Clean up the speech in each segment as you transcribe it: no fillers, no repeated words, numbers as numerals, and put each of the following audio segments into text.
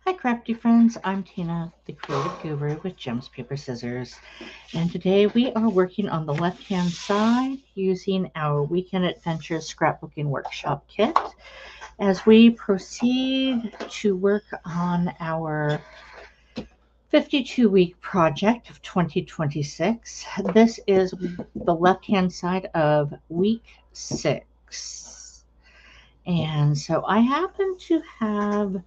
Hi, crafty friends. I'm Tina, the creative guru with Gems, Paper, Scissors. And today we are working on the left hand side using our Weekend Adventures Scrapbooking Workshop kit as we proceed to work on our 52-week project of 2026. This is the left hand side of week 6. And so I happen to have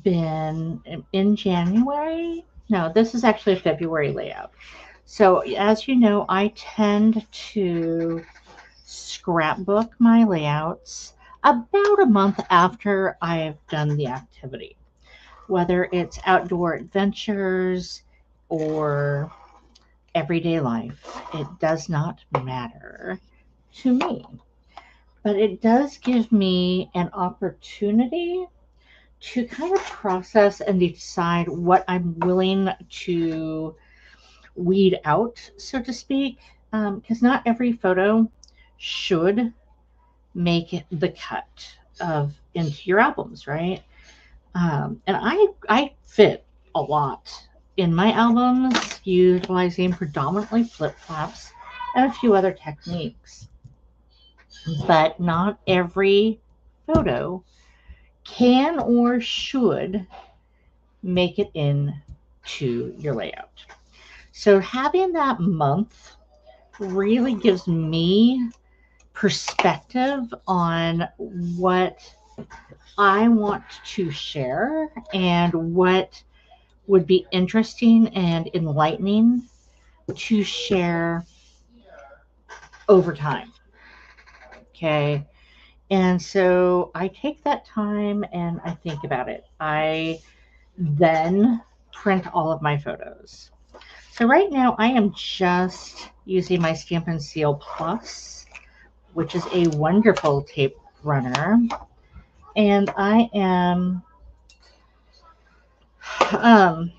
been in January. No, this is actually a February layout. So, as you know, I tend to scrapbook my layouts about a month after I've done the activity, whether it's outdoor adventures or everyday life. It does not matter to me, but it does give me an opportunity to kind of process and decide what I'm willing to weed out, so to speak, because not every photo should make it the cut of into your albums, right? And I fit a lot in my albums, utilizing predominantly flip flops and a few other techniques, but not every photo can or should make it into your layout. So having that month really gives me perspective on what I want to share and what would be interesting and enlightening to share over time. Okay. And so I take that time and I think about it. I then print all of my photos. So right now I am just using my Stamp and Seal Plus, which is a wonderful tape runner. And I am um,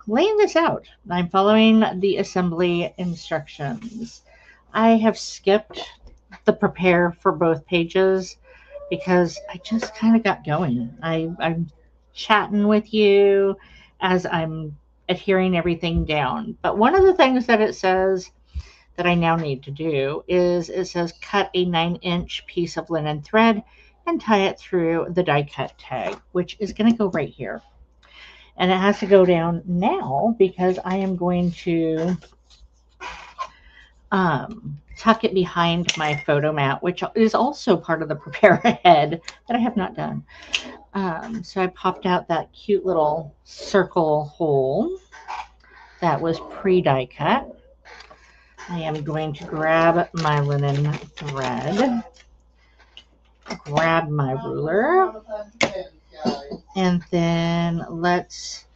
laying this out. I'm following the assembly instructions. I have skipped the prepare for both pages because I just kind of got going. I'm chatting with you as I'm adhering everything down. But one of the things that it says that I now need to do is it says cut a 9-inch piece of linen thread and tie it through the die cut tag, which is going to go right here. And it has to go down now because I am going to tuck it behind my photo mat, which is also part of the prepare ahead that I have not done. So I popped out that cute little circle hole that was pre-die cut. I am going to grab my linen thread, grab my ruler, and then let's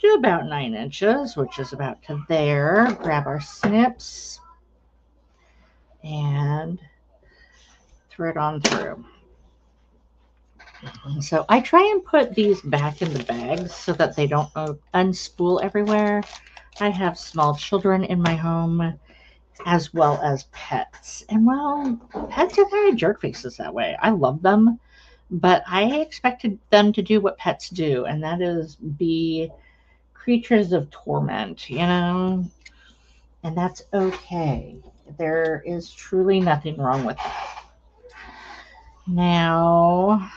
do about 9 inches, which is about to there. Grab our snips and thread on through. So I try and put these back in the bags so that they don't unspool everywhere. I have small children in my home as well as pets. And well, pets are kind of jerk faces that way. I love them, but I expected them to do what pets do, and that is be creatures of torment, and that's okay. There is truly nothing wrong with that. Now,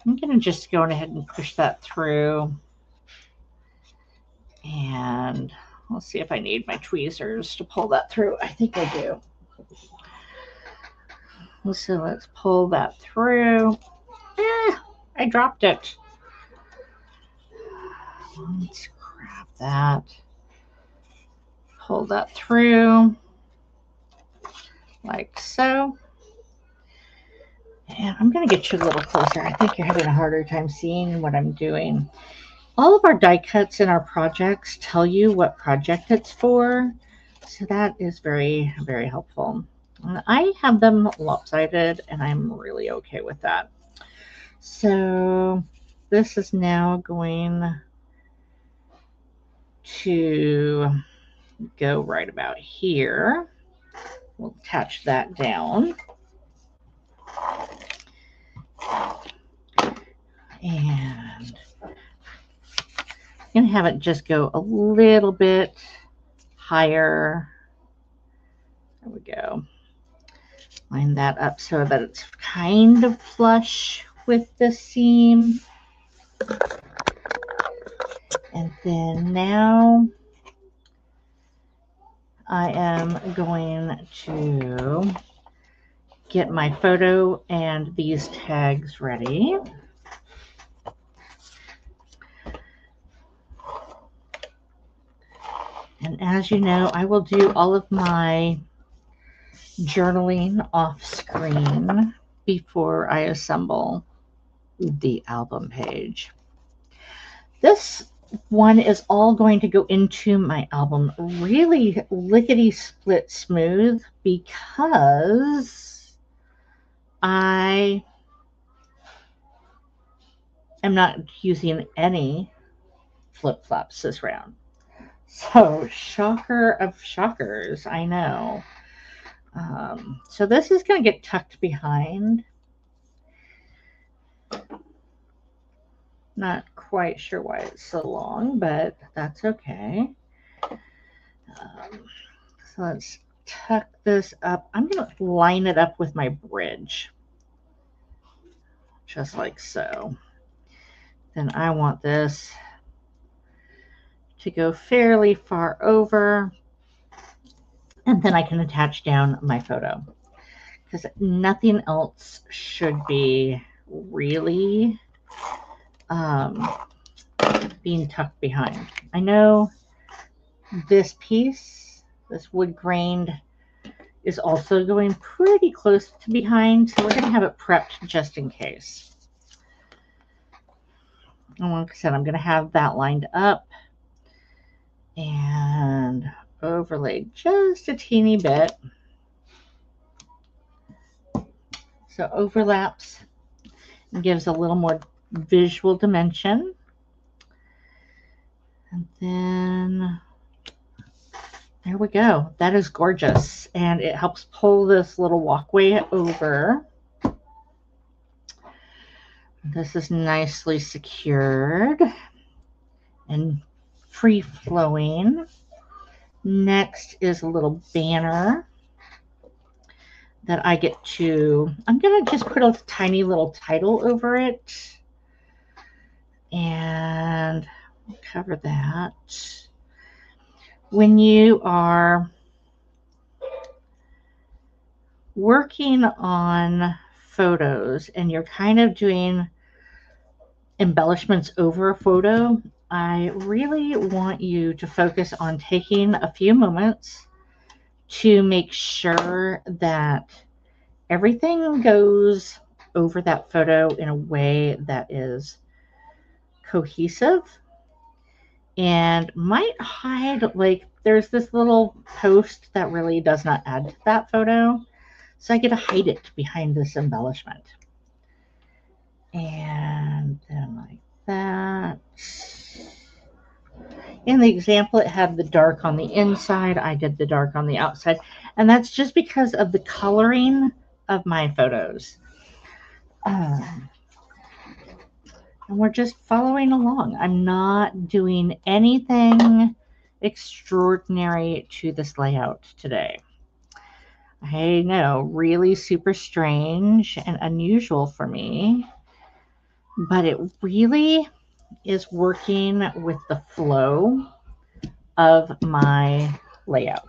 I'm going to just go ahead and push that through. And we'll see if I need my tweezers to pull that through. I think I do. So let's pull that through. I dropped it. Let's grab that. Pull that through like so. And I'm going to get you a little closer. I think you're having a harder time seeing what I'm doing. All of our die cuts in our projects tell you what project it's for. So that is very, very helpful. I have them lopsided and I'm really okay with that. So this is now going to go right about here. We'll attach that down. And I'm going to have it just go a little bit higher. There we go. Line that up so that it's kind of flush with the seam. And then now I am going to get my photo and these tags ready. And as you know, I will do all of my journaling off screen before I assemble the album page. This one is all going to go into my album really lickety split smooth because I am not using any flip flops this round. So shocker of shockers, I know. So this is going to get tucked behind. Not quite sure why it's so long, but that's okay. So let's tuck this up. I'm going to line it up with my bridge, just like so. Then I want this to go fairly far over, and then I can attach down my photo because nothing else should be really being tucked behind. I know this piece, this wood grained, is also going pretty close to behind, so we're going to have it prepped just in case. And like I said, I'm going to have that lined up and overlaid just a teeny bit. So overlaps and gives a little more visual dimension. And then there we go. That is gorgeous. And it helps pull this little walkway over. This is nicely secured and free-flowing. Next is a little banner that I get to, I'm going to just put a tiny little title over it and cover that. When you are working on photos and you're kind of doing embellishments over a photo, I really want you to focus on taking a few moments to make sure that everything goes over that photo in a way that is cohesive and might hide, like there's this little post that really does not add to that photo. So I get to hide it behind this embellishment. And then like that. In the example, it had the dark on the inside. I did the dark on the outside. And that's just because of the coloring of my photos. And we're just following along. I'm not doing anything extraordinary to this layout today. I know, really super strange and unusual for me, but it really is working with the flow of my layout.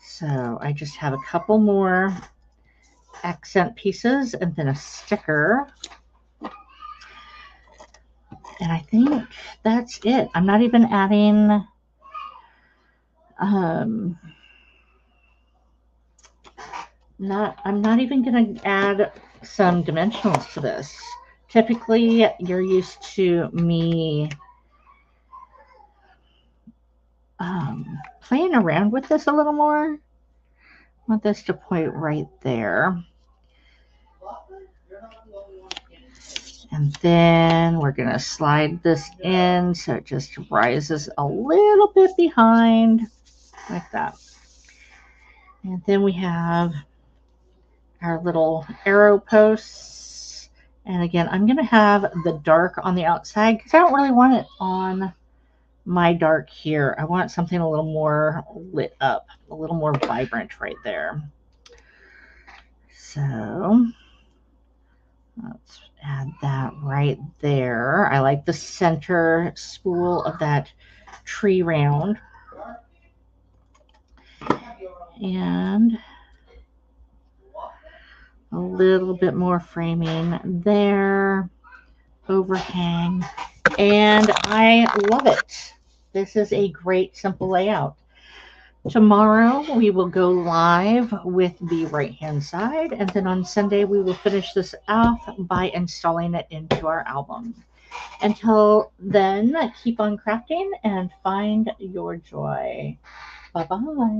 So I just have a couple more accent pieces and then a sticker. And I think that's it. I'm not even adding I'm not even going to add some dimensionals to this. Typically, you're used to me playing around with this a little more. I want this to point right there. And then we're going to slide this in so it just rises a little bit behind, like that. And then we have our little arrow posts And again, I'm going to have the dark on the outside because I don't really want it on my dark here. I want something a little more lit up, a little more vibrant right there. So let's add that right there. I like the center spool of that tree round. And a little bit more framing there, overhang, and I love it. This is a great simple layout. Tomorrow we will go live with the right hand side, and then on Sunday we will finish this off by installing it into our album. Until then, keep on crafting and find your joy. Bye bye.